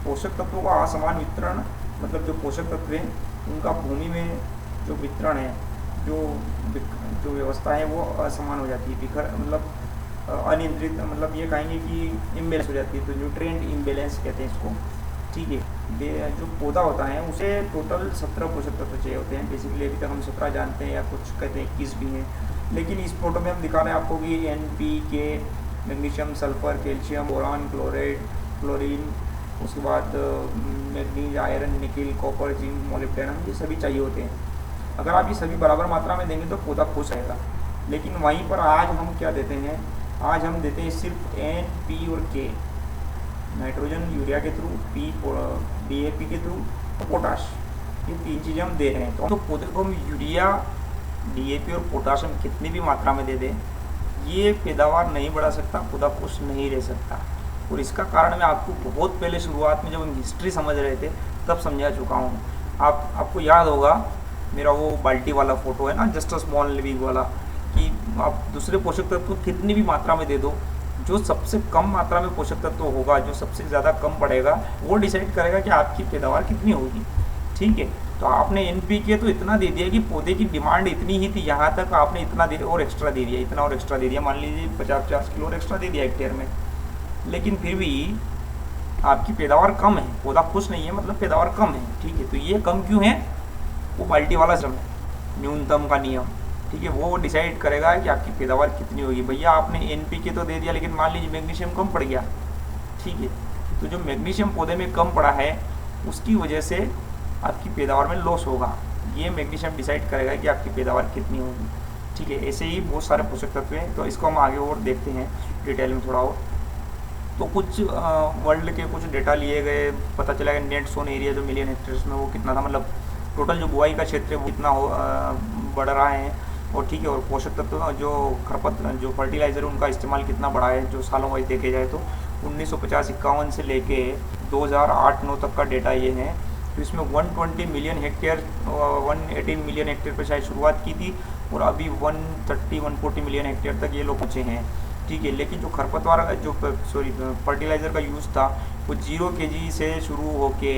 पोषक तत्वों का असमान वितरण मतलब जो पोषक तत्व हैं उनका भूमि में जो वितरण है, जो जो व्यवस्था है वो असमान हो जाती है, बिखर मतलब अनियंत्रित, मतलब ये कहेंगे कि इम्बेलेंस हो जाती है। तो न्यूट्रिएंट इम्बेलेंस कहते हैं इसको, ठीक है। जो पौधा होता है उसे टोटल 17 पोषक तत्व चाहिए होते हैं बेसिकली। अभी तक हम 17 जानते हैं या कुछ कहते हैं 21 भी हैं, लेकिन इस फोटो में हम दिखा रहे हैं आपको कि NPK, magnesium, sulphur, calcium, boron, chloride, chlorine, उसके बाद manganese, iron, nickel, copper, zinc, molybdenum, ये सभी चाहिए होते हैं। अगर आप ये सभी बराबर मात्रा में देंगे तो पौधा खुश रहेगा। लेकिन वहीं पर आज हम क्या देते हैं, आज हम देते हैं सिर्फ N, P और K, नाइट्रोजन यूरिया के थ्रू, P DAP के थ्रू और पोटाश, ये 3 चीज़ें हम दे रहे हैं। तो पौधे को हम यूरिया, DAP और पोटाशियम कितनी भी मात्रा में दे दें, ये पैदावार नहीं बढ़ा सकता, पौधा खुश नहीं रह सकता। और इसका कारण मैं आपको बहुत पहले शुरुआत में जब हम हिस्ट्री समझ रहे थे तब समझा चुका हूँ। आपको याद होगा मेरा वो बाल्टी वाला फोटो है ना, जस्ट स्मॉल लिविंग वाला, कि आप दूसरे पोषक तत्व कितनी भी मात्रा में दे दो, जो सबसे कम मात्रा में पोषक तत्व होगा, जो सबसे ज़्यादा कम पड़ेगा, वो डिसाइड करेगा कि आपकी पैदावार कितनी होगी, ठीक है। तो आपने NPK तो इतना दे दिया कि पौधे की डिमांड इतनी ही थी, यहाँ तक आपने इतना दे और एक्स्ट्रा दे दिया, इतना और एक्स्ट्रा दे दिया, मान लीजिए 50-50 किलो और एक्स्ट्रा दे दिया हेक्टेयर में, लेकिन फिर भी आपकी पैदावार कम है, पौधा खुश नहीं है, मतलब पैदावार कम है, ठीक है। तो ये कम क्यों है, वो बाल्टी वाला श्रम है, न्यूनतम का नियम, ठीक है, वो डिसाइड करेगा कि आपकी पैदावार कितनी होगी। भैया आपने NPK तो दे दिया, लेकिन मान लीजिए मैग्नीशियम कम पड़ गया, ठीक है, तो जो मैग्नीशियम पौधे में कम पड़ा है उसकी वजह से आपकी पैदावार में लॉस होगा। ये मैग्नीशियम डिसाइड करेगा कि आपकी पैदावार कितनी होगी, ठीक है। ऐसे ही बहुत सारे पोषक तत्व हैं, तो इसको हम आगे और देखते हैं डिटेल में थोड़ा और। तो कुछ वर्ल्ड के कुछ डेटा लिए गए, पता चला कि नेट सोन एरिया जो मिलियन हेक्टेयर्स में वो कितना था, मतलब टोटल जो बुआई का क्षेत्र है वो कितना बढ़ रहा है, और ठीक है। और पोषक तत्व जो जो फर्टिलाइज़र उनका इस्तेमाल कितना बढ़ा है, जो सालों वाइज देखे जाए तो 1950-51 से लेके 2008-9 तक का डेटा ये है। तो इसमें 120 मिलियन हेक्टेयर, 118 मिलियन हेक्टेयर पर शायद शुरुआत की थी, और अभी 130-140 मिलियन हेक्टेयर तक ये लोग पहुँचे हैं, ठीक है। लेकिन जो खरपतवार जो फर्टिलाइज़र का यूज़ था वो 0 kg से शुरू होके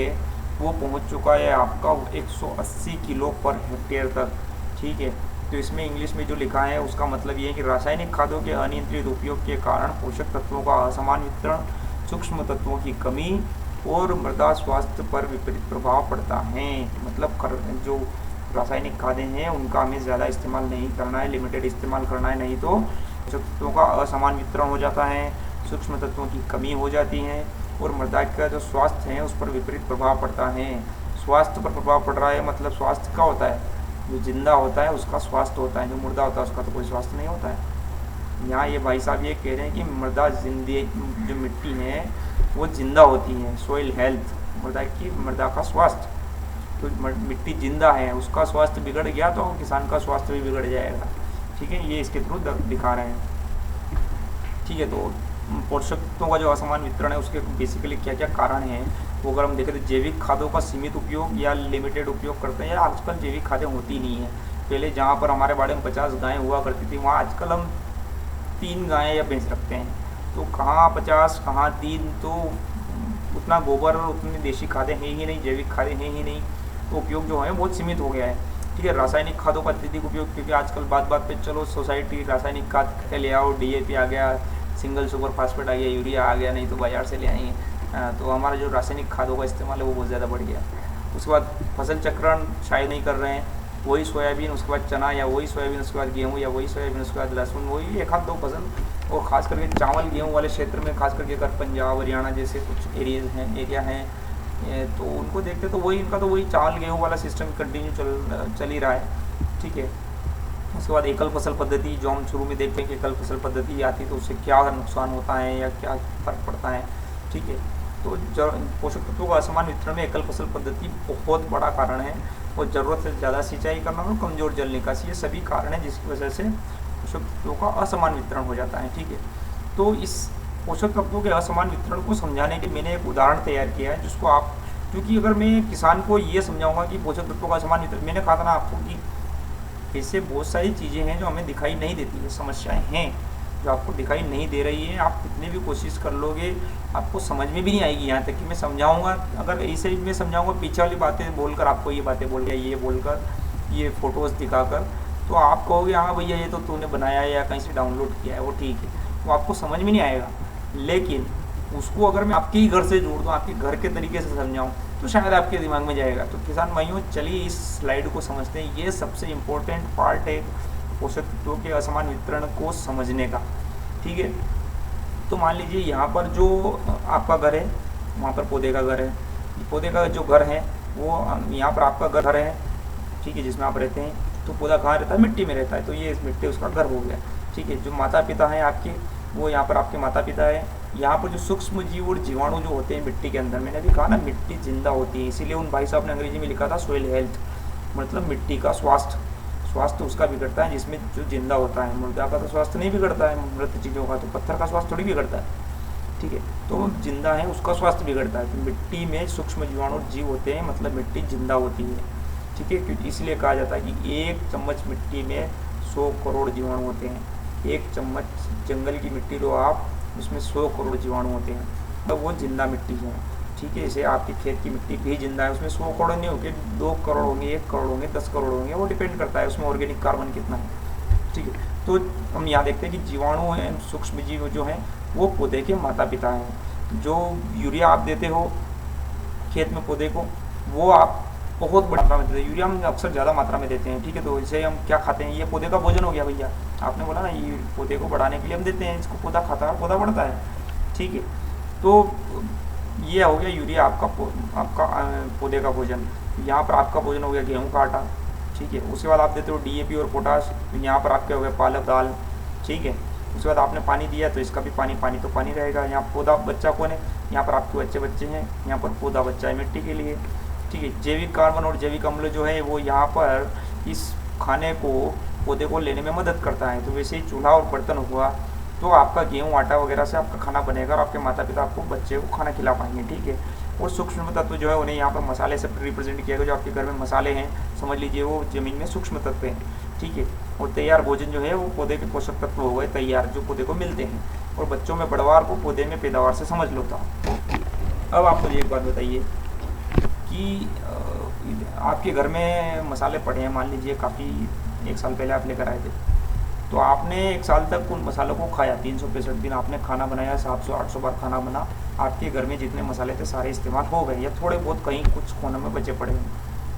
वो पहुंच चुका है आपका 180 किलो पर हेक्टेयर तक, ठीक है। तो इसमें इंग्लिश में जो लिखा है उसका मतलब ये है कि रासायनिक खादों के अनियंत्रित उपयोग के कारण पोषक तत्वों का असमान वितरण, सूक्ष्म तत्वों की कमी और मृदा स्वास्थ्य पर विपरीत प्रभाव पड़ता है। मतलब जो रासायनिक खादें हैं उनका हमें ज़्यादा इस्तेमाल नहीं करना है, लिमिटेड इस्तेमाल करना है, नहीं तो पोषक तत्वों का असमान वितरण हो जाता है, सूक्ष्म तत्वों की कमी हो जाती है, और मृदा का जो स्वास्थ्य है उस पर विपरीत प्रभाव पड़ता है। स्वास्थ्य पर प्रभाव पड़ रहा है, मतलब स्वास्थ्य क्या होता है, जो जिंदा होता है उसका स्वास्थ्य होता है, जो मुर्दा होता है उसका तो कोई स्वास्थ्य नहीं होता है। यहाँ ये भाई साहब ये कह रहे हैं कि मृदा जिंदगी, जो मिट्टी है वो जिंदा होती है, सोइल हेल्थ, मृदा का स्वास्थ्य। तो मिट्टी जिंदा है, उसका स्वास्थ्य बिगड़ गया तो किसान का स्वास्थ्य भी बिगड़ जाएगा, ठीक है। ये इसके थ्रू दिखा रहे हैं, ठीक है। तो पोषक तत्वों का जो असमान वितरण है उसके बेसिकली क्या क्या कारण हैं, वो अगर हम देखें तो जैविक खादों का सीमित उपयोग या लिमिटेड उपयोग करते हैं, या आजकल जैविक खादें होती नहीं है। पहले जहाँ पर हमारे बाड़े में 50 गायें हुआ करती थी, वहाँ आजकल हम 3 गायें या भैंस रखते हैं, तो कहाँ 50 कहाँ 3, तो उतना गोबर और उतनी देशी खादें हैं ही नहीं, जैविक खादें हैं ही नहीं, तो उपयोग जो है बहुत सीमित हो गया है, ठीक है। रासायनिक खादों का अत्यधिक उपयोग, क्योंकि आजकल बात बात पे चलो सोसाइटी रासायनिक खाद ले आओ, DAP आ गया, सिंगल सुपर फास्फेट आ गया, यूरिया आ गया, नहीं तो बाजार से ले आएंगे, तो हमारा जो रासायनिक खादों का इस्तेमाल है वो बहुत ज़्यादा बढ़ गया। उसके बाद फसल चक्रण शायद नहीं कर रहे हैं, वही सोयाबीन उसके बाद चना, या वही सोयाबीन उसके बाद गेहूँ, या वही सोयाबीन उसके बाद लहसुन, वही 1-2 फसल। और ख़ास करके चावल गेहूँ वाले क्षेत्र में, खास करके अगर पंजाब हरियाणा जैसे कुछ एरिया हैं तो उनको देखते तो वही इनका तो वही चावल गेहूँ वाला सिस्टम कंटिन्यू चल ही रहा है, ठीक है। उसके बाद एकल फसल पद्धति, जो हम शुरू में देखते हैं कि एकल फसल पद्धति आती तो उससे क्या नुकसान होता है या क्या फ़र्क पड़ता है, ठीक है। तो पोषक तत्वों का असमान वितरण में एकल फसल पद्धति बहुत बड़ा कारण है, और ज़रूरत से ज़्यादा सिंचाई करना और कमज़ोर जल निकासी, ये सभी कारण हैं जिसकी वजह से पोषक तत्वों का असमान वितरण हो जाता है, ठीक है। तो इस पोषक तत्वों के असमान वितरण को समझाने के मैंने एक उदाहरण तैयार किया है, जिसको आप, क्योंकि अगर मैं किसान को ये समझाऊंगा कि पोषक तत्वों का असमान वितरण, मैंने कहा था ना आपको कि इससे बहुत सारी चीज़ें हैं जो हमें दिखाई नहीं देती है, समस्याएं हैं, जो आपको दिखाई नहीं दे रही है, आप कितनी भी कोशिश कर लोगे आपको समझ में भी नहीं आएगी। यहाँ तक कि मैं समझाऊंगा, अगर ऐसे ही मैं समझाऊंगा पीछे वाली बातें बोलकर, आपको ये बातें बोल के ये बोलकर, ये फ़ोटोज़ दिखाकर, तो आप कहोगे हाँ भैया ये तो तूने बनाया है या कहीं से डाउनलोड किया है, वो ठीक है, वो आपको समझ में नहीं आएगा। लेकिन उसको अगर मैं आपके ही घर से जोड़ दूँ, आपके घर के तरीके से समझाऊँ, तो शायद आपके दिमाग में जाएगा। तो किसान भाइयों, चलिए इस स्लाइड को समझते हैं। ये सबसे इम्पोर्टेंट पार्ट है पोषक तत्वों के असमान वितरण को समझने का, ठीक है। तो मान लीजिए यहाँ पर जो आपका घर है, वहाँ पर पौधे का घर है। पौधे का जो घर है वो यहाँ पर आपका घर है, ठीक है, जिसमें आप रहते हैं। तो पौधा कहाँ रहता है? मिट्टी में रहता है। तो ये इस मिट्टी उसका घर हो गया, ठीक है। जो माता पिता हैं आपके, वो यहाँ पर आपके माता पिता है। यहाँ पर जो सूक्ष्म जीव और जीवाणु जो होते हैं मिट्टी के अंदर, मैंने अभी कहा ना मिट्टी जिंदा होती है, इसीलिए उन भाई साहब ने अंग्रेजी में लिखा था सोइल हेल्थ, मतलब मिट्टी का स्वास्थ्य उसका बिगड़ता है जिसमें जो जिंदा होता है। मुर्दा का तो स्वास्थ्य नहीं बिगड़ता है, मृत चीज़ों का, तो पत्थर का स्वास्थ्य थोड़ी बिगड़ता है, ठीक है। तो जिंदा है उसका स्वास्थ्य बिगड़ता है। तो मिट्टी में सूक्ष्म जीवाणु जीव होते हैं, मतलब मिट्टी जिंदा होती है, ठीक है। क्योंकि इसलिए कहा जाता है कि 1 चम्मच मिट्टी में 100 करोड़ जीवाणु होते हैं। 1 चम्मच जंगल की मिट्टी लो आप, उसमें 100 करोड़ जीवाणु होते हैं, तो वो जिंदा मिट्टी है, ठीक है। जैसे आपके खेत की मिट्टी भी जिंदा है, उसमें 100 करोड़ नहीं होंगे, 2 करोड़ होंगे, 1 करोड़ होंगे, 10 करोड़ होंगे, वो डिपेंड करता है उसमें ऑर्गेनिक कार्बन कितना है, ठीक है। तो हम यहाँ देखते हैं कि जीवाणु हैं, सूक्ष्म जीव जो हैं वो पौधे के माता पिता हैं। जो यूरिया आप देते हो खेत में पौधे को, वो आप बहुत बड़ी मात्रा में देते हैं। यूरिया हम अक्सर ज़्यादा मात्रा में देते हैं, ठीक है। तो इसे हम क्या खाते हैं? ये पौधे का भोजन हो गया भैया, आपने बोला ना, ये पौधे को बढ़ाने के लिए हम देते हैं, इसको पौधा खाता है, पौधा बढ़ता है, ठीक है। तो ये हो गया यूरिया आपका पौधे का भोजन। यहाँ पर आपका भोजन हो गया गेहूँ का आटा, ठीक है। उसके बाद आप देते हो DAP और पोटाश, यहाँ पर आपके हो गए पालक दाल, ठीक है। उसके बाद आपने पानी दिया तो इसका भी पानी तो पानी रहेगा। यहाँ पौधा बच्चा कौन है? यहाँ पर आपके बच्चे हैं, यहाँ पर पौधा बच्चा है मिट्टी के लिए, ठीक है। जैविक कार्बन और जैविक अम्ल जो है वो यहाँ पर इस खाने को पौधे को लेने में मदद करता है। तो वैसे ही चूल्हा और बर्तन हुआ तो आपका गेहूँ आटा वगैरह से आपका खाना बनेगा और आपके माता पिता आपको बच्चे को खाना खिला पाएंगे, ठीक है। और सूक्ष्म तत्व जो है उन्हें यहाँ पर मसाले से रिप्रेजेंट किया गया। जो आपके घर में मसाले हैं, समझ लीजिए वो ज़मीन में सूक्ष्म तत्व हैं, ठीक है। और तैयार भोजन जो है वो पौधे के पोषक तत्व हो गए तैयार, जो पौधे को मिलते हैं। और बच्चों में बढ़वार को पौधे में पैदावार से समझ लो था। अब आप मुझे एक बात बताइए कि आपके घर में मसाले पड़े हैं, मान लीजिए काफ़ी 1 साल पहले आप लेकर आए थे, तो आपने 1 साल तक उन मसालों को खाया, 365 दिन आपने खाना बनाया, 700-800 बार खाना बना, आपके घर में जितने मसाले थे सारे इस्तेमाल हो गए, या थोड़े बहुत कहीं कुछ कोने में बचे पड़े हैं,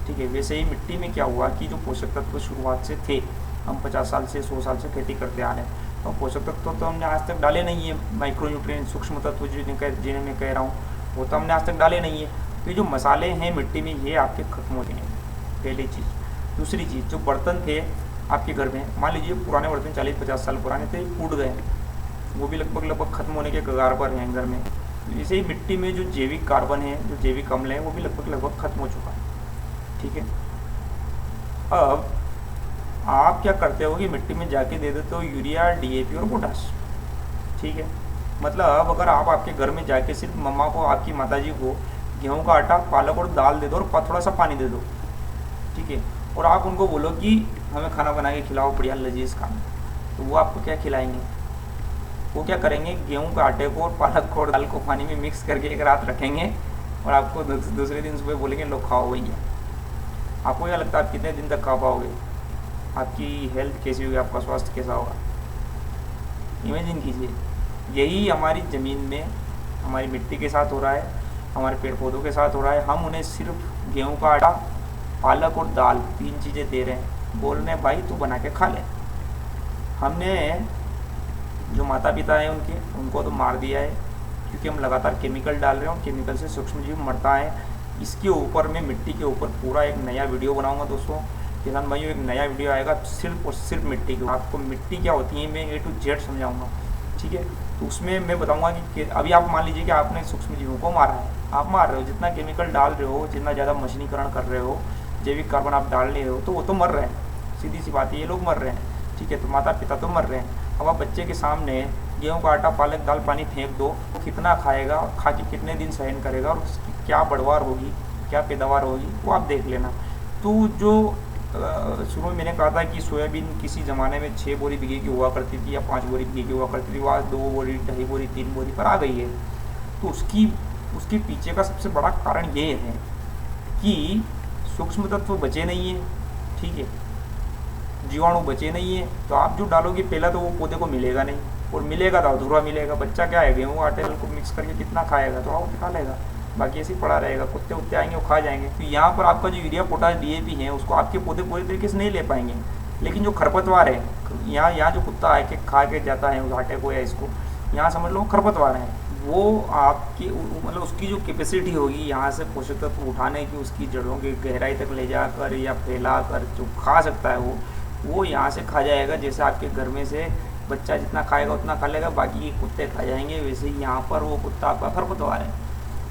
ठीक है। वैसे ही मिट्टी में क्या हुआ कि जो पोषक तत्व शुरुआत से थे, हम 50 साल से 100 साल से खेती करते आ रहे हैं, तो पोषक तत्व तो हमने आज तक डाले नहीं है। माइक्रोन्यूट्रिएंट सूक्ष्म तत्व जिन्हें मैं कह रहा हूँ, वो तो हमने आज तक डाले नहीं है। तो ये जो मसाले हैं मिट्टी में, ये आपके खत्म हो गए, पहली चीज़। दूसरी चीज़, जो बर्तन थे आपके घर में, मान लीजिए पुराने बर्तन 40-50 साल पुराने थे, टूट गए, वो भी लगभग खत्म होने के कगार पर हैं घर में। जैसे ही मिट्टी में जो जैविक कार्बन है, जो जैविक अम्ल है, वो भी लगभग खत्म हो चुका है, ठीक है। अब आप क्या करते हो कि मिट्टी में जाके दे देते हो यूरिया, DAP और पोटाश, ठीक है। मतलब अगर आप आपके घर में जाके सिर्फ मम्मा को, आपकी माताजी को गेहूं का आटा, पालक और दाल दे दो और थोड़ा सा पानी दे दो, ठीक है, और आप उनको बोलो कि हमें खाना बना के खिलाओ बढ़िया लजीज खाना, तो वो आपको क्या खिलाएंगे? वो क्या करेंगे? गेहूं के आटे को और पालक को और दाल को पानी में मिक्स करके एक रात रखेंगे और आपको दूसरे दिन सुबह बोलेंगे लो खाओ भैया। आपको क्या लगता है आप कितने दिन तक खा पाओगे? आपकी हेल्थ कैसी होगी, आपका स्वास्थ्य कैसा होगा? इमेजिन कीजिए, यही हमारी ज़मीन में, हमारी मिट्टी के साथ हो रहा है, हमारे पेड़ पौधों के साथ हो रहा है। हम उन्हें सिर्फ गेहूं का आटा, पालक और दाल, 3 चीज़ें दे रहे हैं, बोल रहे हैं भाई तू बना के खा ले। हमने जो माता पिता हैं उनको तो मार दिया है, क्योंकि हम लगातार केमिकल डाल रहे हैं और केमिकल से सूक्ष्म जीव मरता है। इसके ऊपर मैं मिट्टी के ऊपर पूरा एक नया वीडियो बनाऊंगा दोस्तों। किसान भाइयों, एक नया वीडियो आएगा सिर्फ और सिर्फ मिट्टी के। आपको मिट्टी क्या होती है मैं A to Z समझाऊंगा, ठीक है। तो उसमें मैं बताऊंगा कि अभी आप मान लीजिए कि आपने सूक्ष्म जीवों को मारा है, आप मार रहे हो, जितना केमिकल डाल रहे हो, जितना ज़्यादा मशीनीकरण कर रहे हो, जैविक कार्बन आप डाल रहे हो, तो वो तो मर रहे हैं, सीधी सी बात है, ये लोग मर रहे हैं, ठीक है। तो माता पिता तो मर रहे हैं। अब आप बच्चे के सामने गेहूं का आटा, पालक, दाल, पानी फेंक दो, वो कितना खाएगा, खा के कितने दिन सहन करेगा और उसकी क्या बढ़वार होगी, क्या पैदावार होगी, वो आप देख लेना। तो जो शुरू में मैंने कहा था कि सोयाबीन किसी ज़माने में 6 बोरी बीघे की हुआ करती थी या 5 बोरी बीघे की हुआ करती थी, वो आज 2 बोरी, 2.5 बोरी, 3 बोरी पर आ गई है। तो उसकी उसके पीछे का सबसे बड़ा कारण ये है कि सूक्ष्म तत्व बचे नहीं है, ठीक है, जीवाणु बचे नहीं है। तो आप जो डालोगे पहला तो वो पौधे को मिलेगा नहीं, और मिलेगा तो अधूरा मिलेगा। बच्चा क्या है, गेहूँ आटे को मिक्स करके कितना खाएगा, थोड़ा बहुत खा लेगा, बाकी ऐसे ही पड़ा रहेगा। कुत्ते उत्ते आएंगे वो खा जाएंगे। तो यहाँ पर आपका जो यूरिया, पोटाश, डीएपी है उसको आपके पौधे पूरे तरीके से नहीं ले पाएंगे। लेकिन जो खरपतवार है, यहाँ जो कुत्ता आके खा के जाता है उस आटे को या इसको, यहाँ समझ लो खरपतवार है, वो आपकी मतलब उसकी जो कैपेसिटी होगी यहाँ से पोषक तत्व उठाने की, उसकी जड़ों की गहराई तक ले जाकर या फैला कर जो खा सकता है वो यहाँ से खा जाएगा। जैसे आपके घर में से बच्चा जितना खाएगा उतना खा लेगा, बाकी कुत्ते खा जाएंगे, वैसे ही यहाँ पर वो कुत्ता आपका खरपतवार है,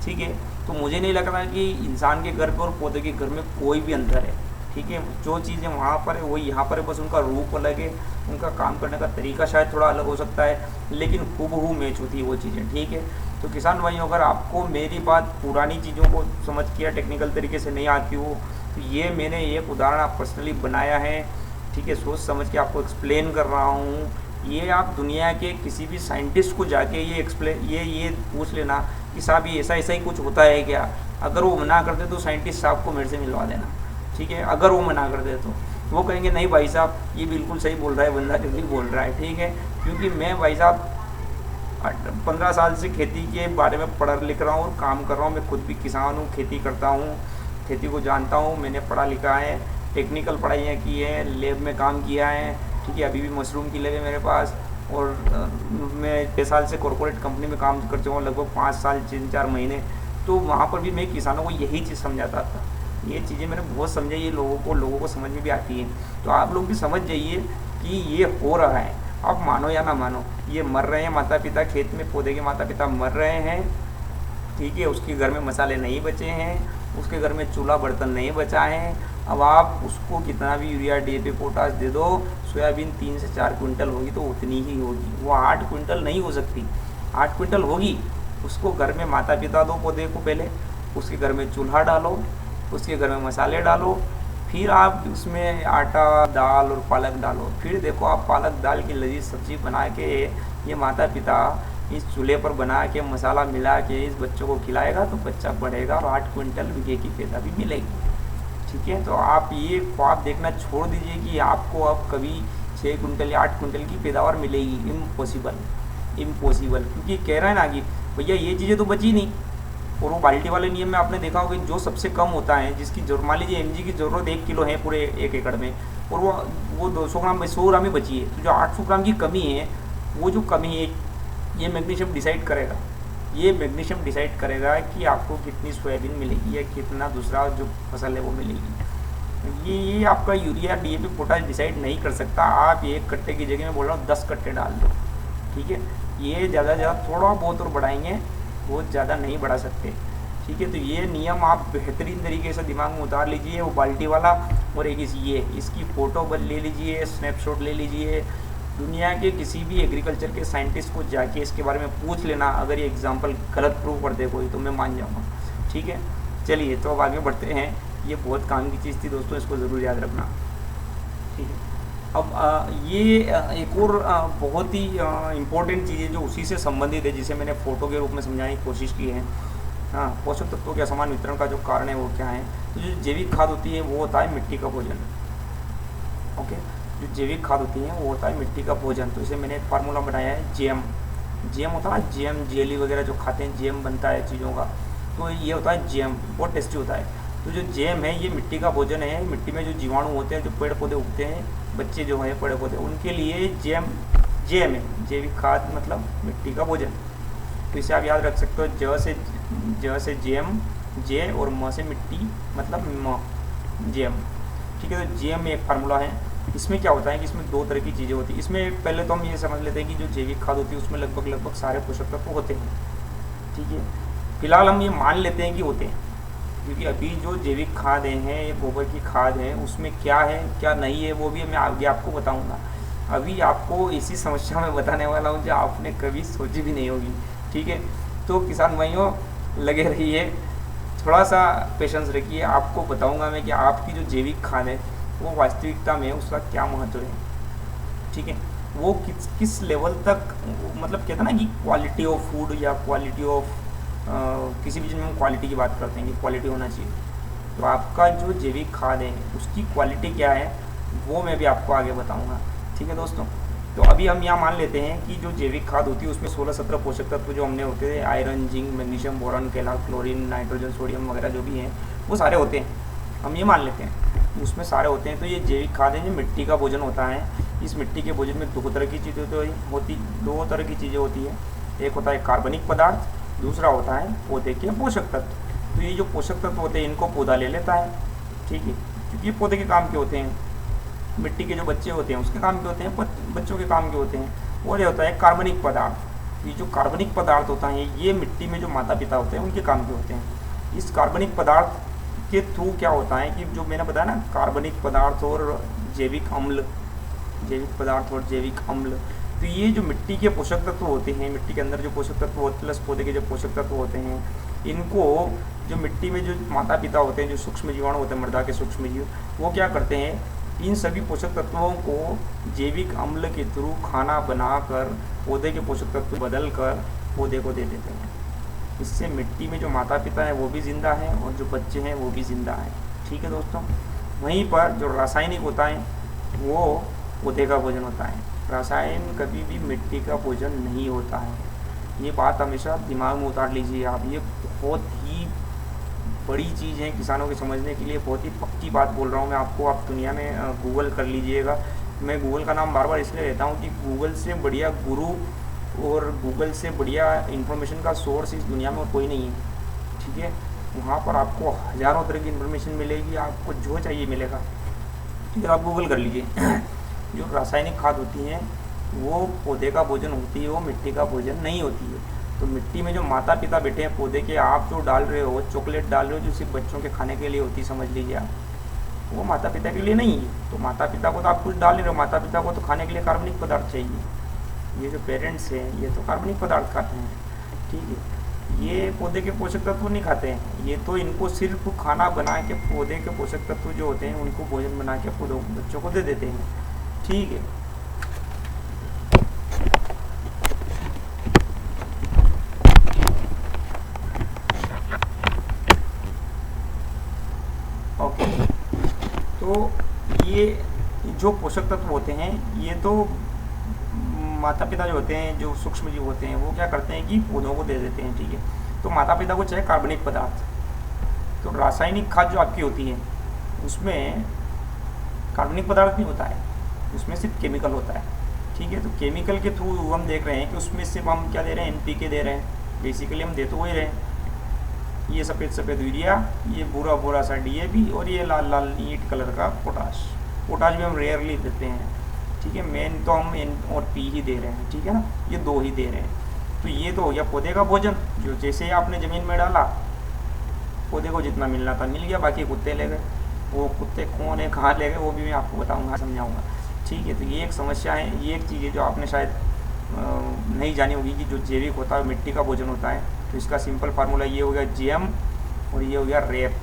ठीक है। तो मुझे नहीं लग रहा कि इंसान के घर पर और पौधे के घर में कोई भी अंतर है, ठीक है। जो चीज़ें वहाँ पर है वही यहाँ पर है, बस उनका रूप अलग है, उनका काम करने का तरीका शायद थोड़ा अलग हो सकता है, लेकिन हूबहू मैच होती है वो चीज़ें, ठीक है। तो किसान भाइयों, अगर आपको मेरी बात पुरानी चीज़ों को समझ के या टेक्निकल तरीके से नहीं आती हो, तो ये मैंने एक उदाहरण आप पर्सनली बनाया है, ठीक है, सोच समझ के आपको एक्सप्लेन कर रहा हूँ। ये आप दुनिया के किसी भी साइंटिस्ट को जाके ये पूछ लेना कि साहब ये ऐसा ऐसा ही कुछ होता है क्या। अगर वो मना कर दे तो साइंटिस्ट साहब को मेरे से मिलवा देना, ठीक है। अगर वो मना कर दे तो वो कहेंगे नहीं भाई साहब ये बिल्कुल सही बोल रहा है बंदा, जो भी बोल रहा है, ठीक है। क्योंकि मैं भाई साहब 15 साल से खेती के बारे में पढ़ लिख रहा हूँ और काम कर रहा हूँ। मैं खुद भी किसान हूँ, खेती करता हूँ, खेती को जानता हूँ, मैंने पढ़ा लिखा है, टेक्निकल पढ़ाइयाँ की है, लैब में काम किया है, ठीक है। अभी भी मशरूम की लैब है मेरे पास, और मैं 6 साल से कॉर्पोरेट कंपनी में काम कर चुका हूँ, लगभग 5 साल 3-4 महीने। तो वहाँ पर भी मैं किसानों को यही चीज़ समझाता था। ये चीज़ें मैंने बहुत समझाई, ये लोगों को समझ में भी आती है। तो आप लोग भी समझ जाइए कि ये हो रहा है, आप मानो या ना मानो, ये मर रहे हैं माता पिता, खेत में पौधे के माता पिता मर रहे हैं, ठीक है। उसके घर में मसाले नहीं बचे हैं, उसके घर में चूल्हा बर्तन नहीं बचा है। अब आप उसको कितना भी यूरिया, डीएपी, पोटाश दे दो, सोयाबीन 3 से 4 क्विंटल होगी तो उतनी ही होगी, वो 8 क्विंटल नहीं हो सकती। 8 क्विंटल होगी, उसको घर में माता पिता दो पौधे को पहले, उसके घर में चूल्हा डालो, उसके घर में मसाले डालो, फिर आप उसमें आटा, दाल और पालक डालो, फिर देखो आप पालक दाल की लजीज सब्जी बना के ये माता पिता इस चूल्हे पर बना के मसाला मिला के इस बच्चों को खिलाएगा तो बच्चा बढ़ेगा और 8 क्विंटल बीघे की पैदा भी मिलेगी, ठीक है। तो आप ये ख्वाब देखना छोड़ दीजिए कि आपको अब कभी 6 क्विंटल या 8 क्विंटल की पैदावार मिलेगी, इम्पॉसिबल। क्योंकि कह रहे हैं ना कि भैया ये चीज़ें तो बची नहीं। और वो बाल्टी वाले नियम में आपने देखा होगा जो सबसे कम होता है, जिसकी मान लीजिए mg की ज़रूरत 1 किलो है पूरे 1 एकड़ में, और वो 200 ग्राम 100 ग्राम ही बची है, तो जो 800 ग्राम की कमी है, वो जो कमी है ये मैग्नीशियम डिसाइड करेगा। ये मैग्नीशियम डिसाइड करेगा कि आपको कितनी सोयाबीन मिलेगी या कितना दूसरा जो फसल है वो मिलेगी। ये आपका यूरिया, डीएपी, पोटाश डिसाइड नहीं कर सकता। आप 1 कट्टे की जगह में बोल रहा हूँ 10 कट्टे डाल दो, ठीक है। ये ज़्यादा से ज़्यादा थोड़ा बहुत और बढ़ाएंगे, बहुत ज़्यादा नहीं बढ़ा सकते, ठीक है। तो ये नियम आप बेहतरीन तरीके से दिमाग में उतार लीजिए। वो बाल्टी वाला और एक इसकी फ़ोटो ले लीजिए, स्नैपशॉट ले लीजिए, दुनिया के किसी भी एग्रीकल्चर के साइंटिस्ट को जाके इसके बारे में पूछ लेना। अगर ये एग्जांपल गलत प्रूव कर दे कोई तो मैं मान जाऊँगा, ठीक है। चलिए तो अब आगे बढ़ते हैं। ये बहुत काम की चीज़ थी दोस्तों, इसको ज़रूर याद रखना, ठीक है। अब ये एक और बहुत ही इम्पोर्टेंट चीज़ है जो उसी से संबंधित है, जिसे मैंने फ़ोटो के रूप में समझाने की कोशिश की है। हाँ, पोषक तत्वों के असमान वितरण का जो कारण है वो क्या है। तो जो जैविक खाद होती है वो होता है मिट्टी का भोजन, ओके। जो जैविक खाद होती है वो होता है मिट्टी का भोजन। तो इसे मैंने एक फार्मूला बनाया है, जेम होता है, जेम जेली वगैरह जो खाते हैं, जेम बनता है चीज़ों का, तो ये होता है जेम, बहुत टेस्टी होता है। तो जो जेम है ये मिट्टी का भोजन है। मिट्टी में जो जीवाणु होते हैं, जो पेड़ पौधे उगते हैं, बच्चे जो है पेड़ पौधे, उनके लिए जेम है, जैविक खाद मतलब मिट्टी का भोजन। तो इसे आप याद रख सकते हो, ज से जेम, जे और म से मिट्टी मतलब म, जेम, ठीक है। तो जेम में एक फार्मूला है। इसमें क्या होता है कि इसमें 2 तरह की चीज़ें होती हैं। इसमें पहले तो हम ये समझ लेते हैं कि जो जैविक खाद होती है उसमें लगभग सारे पोषक तत्व होते हैं, ठीक है। फिलहाल हम ये मान लेते हैं कि होते हैं, क्योंकि अभी जो जैविक खाद हैं, ये गोबर की खाद है, उसमें क्या है क्या नहीं है वो भी मैं आगे आपको बताऊंगा। अभी आपको इसी समस्या में बताने वाला हूँ जो आपने कभी सोची भी नहीं होगी, ठीक है। तो किसान भाइयों लगे रहिए, थोड़ा सा पेशेंस रखिए, आपको बताऊंगा मैं कि आपकी जो जैविक खाद है वो वास्तविकता में उसका क्या महत्व है, ठीक है, वो किस किस लेवल तक, मतलब कहते हैं ना कि क्वालिटी ऑफ फूड या क्वालिटी ऑफ किसी भी चीज़ में हम क्वालिटी की बात करते हैं कि क्वालिटी होना चाहिए। तो आपका जो जैविक खाद है उसकी क्वालिटी क्या है वो मैं भी आपको आगे बताऊंगा, ठीक है दोस्तों। तो अभी हम यहाँ मान लेते हैं कि जो जैविक खाद होती है उसमें 16-17 पोषक तत्व जो हमने होते हैं, iron, zinc, magnesium, boron, calcium, chlorine, nitrogen, sodium वगैरह जो भी हैं वो सारे होते हैं, हम ये मान लेते हैं उसमें सारे होते हैं। तो ये जैविक खाद है जो मिट्टी का भोजन होता है। इस मिट्टी के भोजन में दो तरह की चीज़ें दो तरह की चीज़ें होती है। एक होता है कार्बनिक पदार्थ, दूसरा होता है पौधे के पोषक तत्व। तो ये जो पोषक तत्व होते हैं इनको पौधा ले लेता है, ठीक है, क्योंकि ये पौधे के काम के होते हैं। मिट्टी के जो बच्चे होते हैं उसके काम के होते हैं, बच्चों के काम के होते हैं। और ये होता है कार्बनिक पदार्थ। ये जो कार्बनिक पदार्थ होता है ये मिट्टी में जो माता पिता होते हैं उनके काम के होते हैं। इस कार्बनिक पदार्थ के थ्रू क्या होता है कि जो मैंने बताया ना, कार्बनिक पदार्थ और जैविक अम्ल, जैविक पदार्थ और जैविक अम्ल, तो ये जो मिट्टी के पोषक तत्व होते हैं, मिट्टी के अंदर जो पोषक तत्व होते प्लस पौधे के जो पोषक तत्व होते हैं, इनको जो मिट्टी में जो माता पिता होते हैं, जो सूक्ष्म जीवाणु होते हैं, मृदा के सूक्ष्म जीव, वो क्या करते हैं, इन सभी पोषक तत्वों को जैविक अम्ल के थ्रू खाना बनाकर पौधे के पोषक तत्व बदल कर पौधे को दे देते हैं। इससे मिट्टी में जो माता पिता है वो भी ज़िंदा है और जो बच्चे हैं वो भी ज़िंदा है, ठीक है दोस्तों। वहीं पर जो रासायनिक होता है वो पौधे का भोजन होता है। रासायन कभी भी मिट्टी का भोजन नहीं होता है, ये बात हमेशा दिमाग में उतार लीजिए आप। ये बहुत ही बड़ी चीज़ है किसानों के समझने के लिए, बहुत ही पक्की बात बोल रहा हूँ मैं आपको। आप दुनिया में गूगल कर लीजिएगा। मैं गूगल का नाम बार बार इसलिए लेता हूँ कि गूगल से बढ़िया गुरु और गूगल से बढ़िया इन्फॉर्मेशन का सोर्स इस दुनिया में और कोई नहीं है, ठीक है। वहाँ पर आपको हज़ारों तरह की इन्फॉर्मेशन मिलेगी, आपको जो चाहिए मिलेगा, ठीक है। आप गूगल कर लीजिए। जो रासायनिक खाद होती हैं वो पौधे का भोजन होती है, वो मिट्टी का भोजन नहीं होती है। तो मिट्टी में जो माता पिता बैठे हैं पौधे के, आप जो डाल रहे हो, चॉकलेट डाल रहे हो जो सिर्फ बच्चों के खाने के लिए होती है, समझ लीजिए आप, वो माता पिता के लिए नहीं है। तो माता पिता को तो आप कुछ डाल नहीं रहे हो, माता पिता को तो खाने के लिए कार्बनिक पदार्थ चाहिए। ये जो पेरेंट्स हैं ये तो कार्बनिक पदार्थ खाते हैं, ठीक है। ये पौधे के पोषक तत्व नहीं खाते हैं, ये तो इनको सिर्फ खाना बना के पौधे के पोषक तत्व जो होते हैं उनको भोजन बना के पौधों बच्चों को दे देते हैं, ठीक है। ओके, तो ये जो पोषक तत्व होते हैं ये तो माता पिता जो होते हैं, जो सूक्ष्म जीव होते हैं, वो क्या करते हैं कि पौधों को दे देते हैं, ठीक है। तो माता पिता को चाहे कार्बनिक पदार्थ, तो रासायनिक खाद जो आपकी होती है उसमें कार्बनिक पदार्थ नहीं होता है, उसमें सिर्फ केमिकल होता है, ठीक है। तो केमिकल के थ्रू हम देख रहे हैं कि उसमें सिर्फ हम क्या दे रहे हैं, NPK दे रहे हैं। बेसिकली हम दे तो वही रहे हैं, ये सफ़ेद सफ़ेद यूरिया, ये भूरा भूरा सा DAP और ये लाल लाल ईंट कलर का पोटाश। पोटाश भी हम रेयरली देते हैं, ठीक है। मेन तो हम N और P ही दे रहे हैं, ठीक है ना, ये दो ही दे रहे हैं। तो ये तो हो गया पौधे का भोजन, जो जैसे ही आपने ज़मीन में डाला पौधे को जितना मिलना था मिल गया, बाकी कुत्ते ले गए। वो कुत्ते कौन है, कहाँ ले गए, वो भी मैं आपको बताऊँगा, समझाऊँगा, ठीक है। तो ये एक समस्या है, ये एक चीज़ है जो आपने शायद नहीं जानी होगी कि जो जैविक होता है मिट्टी का भोजन होता है। तो इसका सिंपल फार्मूला ये हो गया GM और ये हो गया रेप।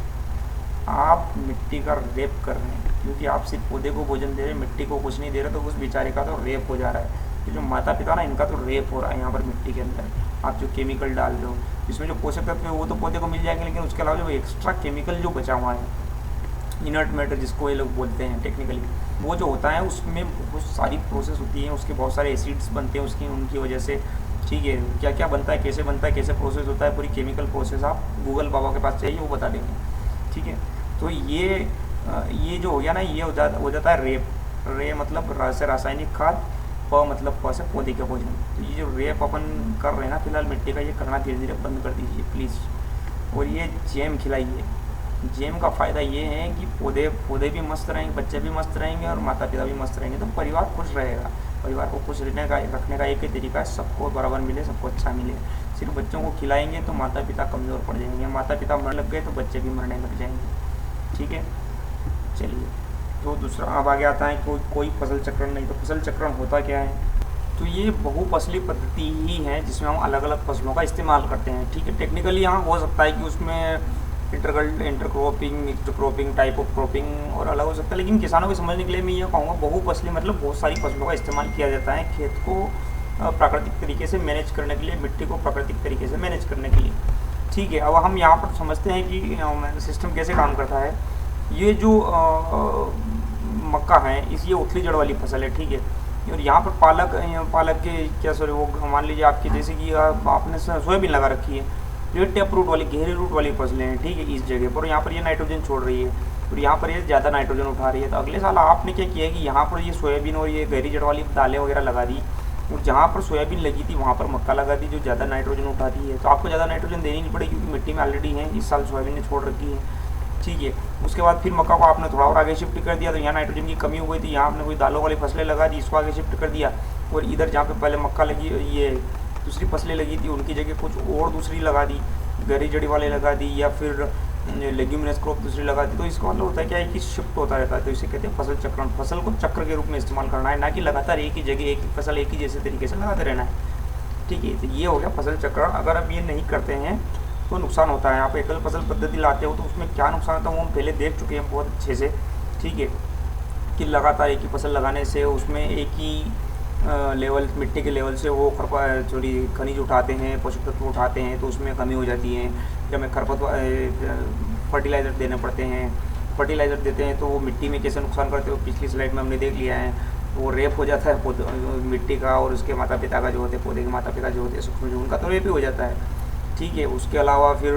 आप मिट्टी का रेप कर रहे हैं, क्योंकि आप सिर्फ पौधे को भोजन दे रहे हैं, मिट्टी को कुछ नहीं दे रहे, तो उस बेचारे का तो रेप हो जा रहा है। तो जो माता पिता ना, इनका तो रेप हो रहा है यहाँ पर मिट्टी के अंदर। आप जो केमिकल डाल रहे हो, इसमें जो पोषक तत्व है वो तो पौधे को मिल जाएंगे, लेकिन उसके अलावा जो एक्स्ट्रा केमिकल जो बचा हुआ है, इनर्ट मैटर जिसको ये लोग बोलते हैं टेक्निकली, वो जो होता है उसमें बहुत सारी प्रोसेस होती है, उसके बहुत सारे एसिड्स बनते हैं उसकी, उनकी वजह से, ठीक है। क्या क्या बनता है, कैसे बनता है, कैसे प्रोसेस होता है, पूरी केमिकल प्रोसेस आप गूगल बाबा के पास चाहिए, वो बता देंगे, ठीक है। तो ये जो हो गया ना, ये हो जाता है रेप। रे मतलब रासायनिक खाद, प मतलब प से पौधे के भोजन। तो ये जो रेप अपन कर रहे हैं ना फिलहाल मिट्टी का, ये करना धीरे धीरे बंद कर दीजिए प्लीज़। और ये जैम खिलाइए। जैम का फ़ायदा ये है कि पौधे भी मस्त रहेंगे, बच्चे भी मस्त रहेंगे और माता पिता भी मस्त रहेंगे, तो परिवार खुश रहेगा। परिवार को खुश रखने का एक ही तरीका है, सबको बराबर मिले, सबको अच्छा मिले। सिर्फ बच्चों को खिलाएंगे तो माता पिता कमज़ोर पड़ जाएंगे, माता पिता मरने लग गए तो बच्चे भी मरने लग जाएंगे, ठीक है। चलिए, तो दूसरा अब आगे आता है कोई फसल चक्रण नहीं। तो फसल चक्रण होता क्या है, तो ये बहुफसली पद्धति ही है जिसमें हम अलग अलग फसलों का इस्तेमाल करते हैं, ठीक है। टेक्निकली यहाँ हो सकता है कि उसमें intercropping, mixed cropping, type of cropping और अलग हो सकता है। लेकिन किसानों को समझने के लिए मैं ये कहूँगा बहुफसली मतलब बहुत सारी फसलों का इस्तेमाल किया जाता है खेत को प्राकृतिक तरीके से मैनेज करने के लिए, मिट्टी को प्राकृतिक तरीके से मैनेज करने के लिए। ठीक है, अब हम यहाँ पर समझते हैं कि सिस्टम कैसे काम करता है। ये जो मक्का है ये उथली जड़ वाली फसल है, ठीक है। और यहाँ पर पालक के क्या सॉरी वो मान लीजिए आपकी जैसे कि आपने सोयाबीन लगा रखी है, ये टेप रूट वाली गहरी रूट वाली फसलें हैं, ठीक है। इस जगह पर यहाँ पर ये नाइट्रोजन छोड़ रही है और यहाँ पर ये ज़्यादा नाइट्रोजन उठा रही है। तो अगले साल आपने क्या किया कि यहाँ पर ये सोयाबीन और ये गहरी जड़ वाली दालें वगैरह लगा दी, और जहाँ पर सोयाबीन लगी थी वहाँ पर मक्का लगा दी जो ज़्यादा नाइट्रोजन उठाती है। तो आपको ज़्यादा नाइट्रोजन देनी नहीं पड़ेगी क्योंकि मिट्टी में ऑलरेडी है, इस साल सोयाबीन ने छोड़ रखी है, ठीक है। उसके बाद फिर मक्का को आपने थोड़ा और आगे शिफ्ट कर दिया, तो यहाँ नाइट्रोजन की कमी हो गई थी, यहाँ आपने कोई दालों वाली फसलें लगा दी, इसको आगे शिफ्ट कर दिया। और इधर जहाँ पे पहले मक्का लगी, ये दूसरी फसलें लगी थी, उनकी जगह कुछ और दूसरी लगा दी, गहरी जड़ी वाले लगा दी, या फिर लेग्यूमिनस क्रॉप दूसरी लगा दी। तो इसका मतलब होता है क्या है कि शिफ्ट होता रहता है। तो इसे कहते हैं फसल चक्रण। फसल को चक्र के रूप में इस्तेमाल करना है, ना कि लगातार एक ही जगह एक ही फसल एक ही जैसे तरीके से लगाते रहना है, ठीक है। तो ये हो गया फसल चक्रण। अगर आप ये नहीं करते हैं तो नुकसान होता है। आप एकल फसल पद्धति लाते हो तो उसमें क्या नुकसान होता है वो हम पहले देख चुके हैं बहुत अच्छे से, ठीक है। कि लगातार एक ही फसल लगाने से उसमें एक ही लेवल मिट्टी के लेवल से वो खनिज उठाते हैं, पोषक तत्व उठाते हैं, तो उसमें कमी हो जाती है। जब हमें फर्टिलाइज़र देने पड़ते हैं, फर्टिलाइज़र देते हैं तो वो मिट्टी में कैसे नुकसान करते हो पिछली स्लाइड में हमने देख लिया है। वो रेप हो जाता है मिट्टी का, और उसके माता पिता का जो होते हैं, पौधे के माता पिता जो होते हैं सूक्ष्म, उनका तो रेप ही हो जाता है, ठीक है। उसके अलावा फिर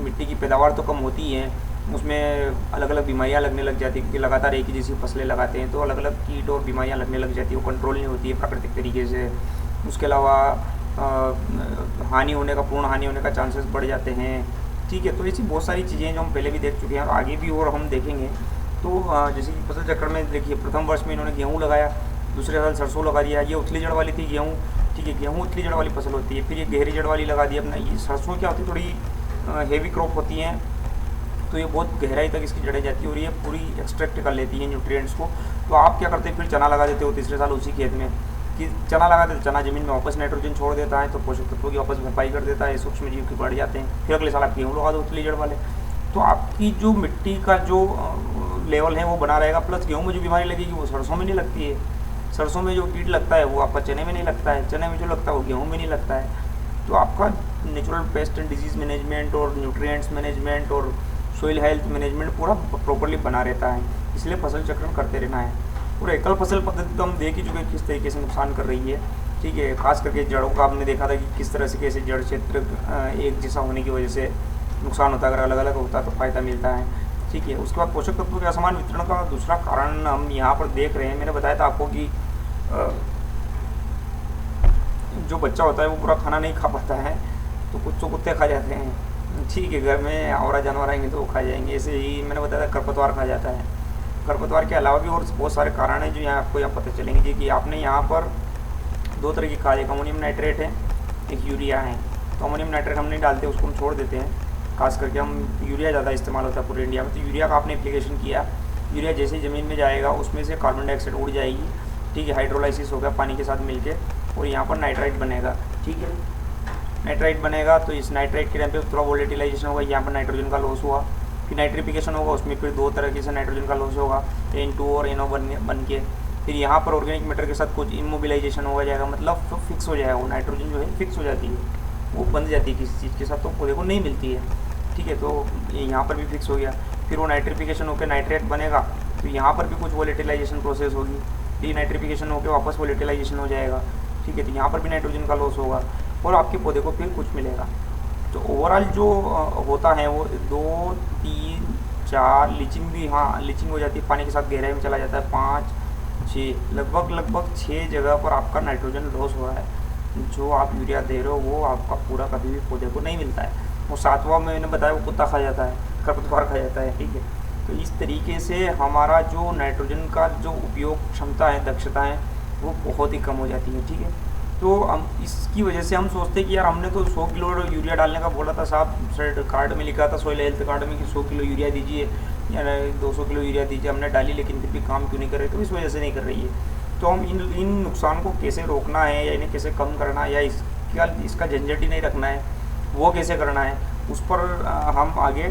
मिट्टी की पैदावार तो कम होती है, उसमें अलग अलग बीमारियां लगने लग जाती है क्योंकि लगातार एक ही जैसी फसलें लगाते हैं, तो अलग अलग कीट और बीमारियां लगने लग जाती है, वो कंट्रोल नहीं होती है प्राकृतिक तरीके से। उसके अलावा पूर्ण हानि होने का चांसेस बढ़ जाते हैं, ठीक है। तो ऐसी बहुत सारी चीज़ें जो हम पहले भी देख चुके हैं और आगे भी और हम देखेंगे। तो जैसे कि फसल चक्र में देखिए, प्रथम वर्ष में इन्होंने गेहूँ लगाया, दूसरे साल सरसों लगा दिया, ये उथली जड़ वाली थी गेहूँ, ठीक है। गेहूँ उथली जड़ वाली फसल होती है। फिर ये गहरी जड़ वाली लगा दी अपना। ये सरसों क्या होती है, थोड़ी हेवी क्रॉप होती हैं, तो ये बहुत गहराई तक इसकी जड़ें जाती है और ये पूरी एक्सट्रैक्ट कर लेती हैं न्यूट्रिएंट्स को। तो आप क्या करते हैं, फिर चना लगा देते हो तीसरे साल उसी खेत में, कि चना लगा देते, चना ज़मीन में वापस नाइट्रोजन छोड़ देता है, तो पोषक तत्वों की वापस भरपाई कर देता है, सूक्ष्म जीव की बढ़ जाते हैं। फिर अगले साल आप गेहूँ लगा दो उथली जड़ वाले, तो आपकी जो मिट्टी का जो लेवल है वो बना रहेगा। प्लस गेहूँ में जो बीमारी लगेगी वो सरसों में नहीं लगती है, सरसों में जो कीट लगता है वो आपका चने में नहीं लगता है, चने में जो लगता है वो गेहूँ में नहीं लगता है। तो आपका natural paste and disease management और न्यूट्रिएंट्स मैनेजमेंट और सोइल हेल्थ मैनेजमेंट पूरा प्रॉपर्ली बना रहता है। इसलिए फसल चक्रण करते रहना है। और एकल फसल पद्धति तो हम देख ही चुके हैं किस तरीके से नुकसान कर रही है, ठीक है। खास करके जड़ों का हमने देखा था कि किस तरह से कैसे जड़ क्षेत्र एक जैसा होने की वजह से नुकसान होता है, अगर अलग अलग होता तो फ़ायदा मिलता है, ठीक है। उसके बाद पोषक तत्वों के असमान वितरण का दूसरा कारण हम यहाँ पर देख रहे हैं। मैंने बताया था आपको कि जो बच्चा होता है वो पूरा खाना नहीं खा पाता है, तो कुछ तो कुत्ते खा जाते हैं, ठीक है। घर में और जानवर आएंगे तो वो खा जाएंगे। ऐसे ही मैंने बताया था खरपतवार खा जाता है। खरपतवार के अलावा भी और बहुत सारे कारण हैं जो यहाँ आपको यहाँ पता चलेंगे जी। कि आपने यहाँ पर दो तरह की खाद, एक अमोनियम नाइट्रेट है, एक यूरिया है। तो अमोनियम नाइट्रेट हम नहीं डालते, उसको हम छोड़ देते हैं। खास करके हम यूरिया ज़्यादा इस्तेमाल होता है पूरे इंडिया में। तो यूरिया का आपने एप्लीकेशन किया, यूरिया जैसे ही ज़मीन में जाएगा उसमें से कार्बन डाइऑक्साइड उड़ जाएगी, ठीक है। हाइड्रोलाइसिस होगा पानी के साथ मिलके और यहाँ पर नाइट्राइट बनेगा, ठीक है। नाइट्राइट बनेगा तो इस नाइट्राइट के टाइम पे थोड़ा वोलेटिलाइजेशन होगा, यहाँ पर नाइट्रोजन का लॉस हुआ। फिर नाइट्रिफिकेशन होगा, उसमें फिर दो तरीके से नाइट्रोजन का लॉस होगा, N2 और NO बन के। फिर यहाँ पर ऑर्गेनिक मैटर के साथ कुछ इमोबिलाइजेशन हो जाएगा, मतलब फिक्स हो जाएगा वो नाइट्रोजन जो है फिक्स हो जाती है, वो बंध जाती है किसी चीज़ के साथ, तो पौधे को नहीं मिलती है, ठीक है। तो यहाँ पर भी फिक्स हो गया। फिर वो नाइट्रिफिकेशन होकर नाइट्रेट बनेगा, तो यहाँ पर भी कुछ वोलेटिलाइजेशन प्रोसेस होगी, डीनाइट्रिफिकेशन होकर वापस वोलेटिलाइजेशन हो जाएगा, ठीक है। तो यहाँ पर भी नाइट्रोजन का लॉस होगा और आपके पौधे को फिर कुछ मिलेगा। तो ओवरऑल जो होता है वो 2, 3, 4 लीचिंग भी, हाँ लीचिंग हो जाती है, पानी के साथ गहराई में चला जाता है, 5, 6 लगभग 6 जगह पर आपका नाइट्रोजन लॉस हो रहा है। जो आप यूरिया दे रहे हो वो आपका पूरा कभी भी पौधे को नहीं मिलता है। वो 7वां मैंने बताया वो कुत्ता खा जाता है, खरपतवार खा जाता है, ठीक है। तो इस तरीके से हमारा जो नाइट्रोजन का जो उपयोग क्षमता है, दक्षता है, वो बहुत ही कम हो जाती है, ठीक है। तो हम इसकी वजह से हम सोचते हैं कि यार हमने तो 100 किलो यूरिया डालने का बोला था साहब, कार्ड में लिखा था सोइल हेल्थ कार्ड में कि 100 किलो यूरिया दीजिए या 200 किलो यूरिया दीजिए, हमने डाली लेकिन फिर भी काम क्यों नहीं कर रही, तो इस वजह से नहीं कर रही है। तो हम इन नुकसान को कैसे रोकना है या इन्हें कैसे कम करना है या इसका झंझट ही नहीं रखना है, वो कैसे करना है, उस पर हम आगे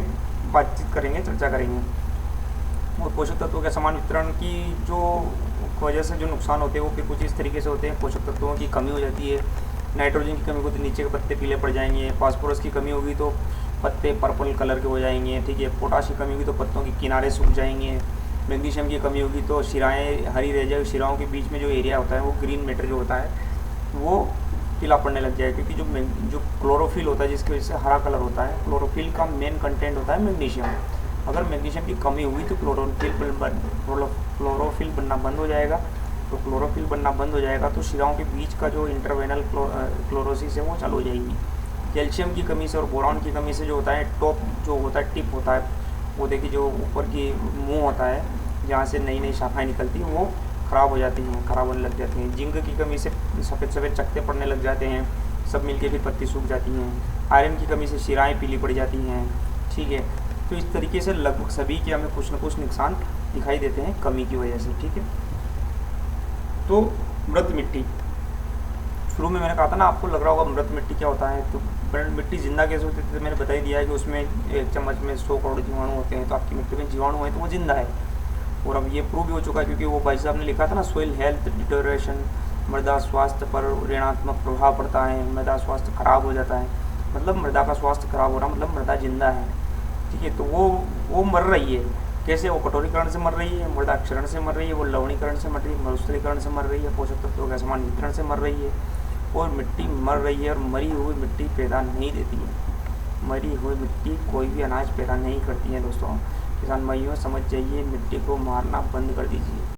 बातचीत करेंगे, चर्चा करेंगे। और पोषक तत्वों के असमान वितरण की जो वजह से जो नुकसान होते हैं वो फिर कुछ इस तरीके से होते हैं। पोषक तत्वों की कमी हो जाती है, नाइट्रोजन की कमी होगी तो नीचे के पत्ते पीले पड़ जाएंगे, फास्फोरस की कमी होगी तो पत्ते पर्पल कलर के हो जाएंगे, ठीक है। पोटाश की कमी होगी तो पत्तों के किनारे सूख जाएंगे। मैग्नीशियम की कमी होगी तो शिराएँ हरी रह जाएगी, शिराओं के बीच में जो एरिया होता है वो ग्रीन मैटर जो होता है वो पीला पड़ने लग जाएगा, क्योंकि जो क्लोरोफिल होता है जिसकी वजह से हरा कलर होता है, क्लोरोफिल का मेन कंटेंट होता है मैग्नीशियम। अगर मैग्नीशियम की कमी हुई तो क्लोरोफिल बनना बंद हो जाएगा। तो क्लोरोफिल बनना बंद हो जाएगा तो शिराओं के बीच का जो इंटरवेनल क्लोरोसिस है वो चालू हो जाएगी। कैल्शियम की कमी से और बोरॉन की कमी से जो होता है टॉप जो होता है टिप होता है वो देखिए जो ऊपर की मुंह होता है जहाँ से नई नई शाखाएँ निकलती हैं वो ख़राब हो जाती हैं, ख़राब होने लग जाती हैं। जिंक की कमी से सफ़ेद सफ़ेद चकत्ते पड़ने लग जाते हैं, सब मिलके फिर पत्ती सूख जाती हैं। आयरन की कमी से शिराएँ पीली पड़ जाती हैं, ठीक है। तो इस तरीके से लगभग सभी के हमें कुछ न कुछ नुकसान दिखाई देते हैं कमी की वजह से, ठीक है। तो मृत मिट्टी, शुरू में मैंने कहा था ना, आपको लग रहा होगा मृत मिट्टी क्या होता है। तो मृत मिट्टी जिंदा कैसे होती है, तो मैंने बता ही दिया है कि उसमें 1 चम्मच में 100 करोड़ जीवाणु होते हैं। तो आपकी मिट्टी में जीवाणु है तो वो जिंदा है। और अब ये प्रूव भी हो चुका है, क्योंकि वो भाई साहब ने लिखा था ना, सोइल हेल्थ डिटोरेशन, मृदा स्वास्थ्य पर ऋणात्मक प्रभाव पड़ता है, मृदा स्वास्थ्य खराब हो जाता है, मतलब मृदा का स्वास्थ्य खराब हो रहा, मतलब मृदा जिंदा है, ठीक है। तो वो मर रही है। कैसे? वो कठोरीकरण से मर रही है, मृदाक्षरण से मर रही है, वो लवणीकरण से मर रही है, मरुस्थलीकरण से मर रही है, पोषक तत्वों के असमान वितरण से मर रही है। और मिट्टी मर रही है और मरी हुई मिट्टी पैदा नहीं देती है। मरी हुई मिट्टी कोई भी अनाज पैदा नहीं करती है। दोस्तों, किसान भाइयों समझ जाइए, मिट्टी को मारना बंद कर दीजिए।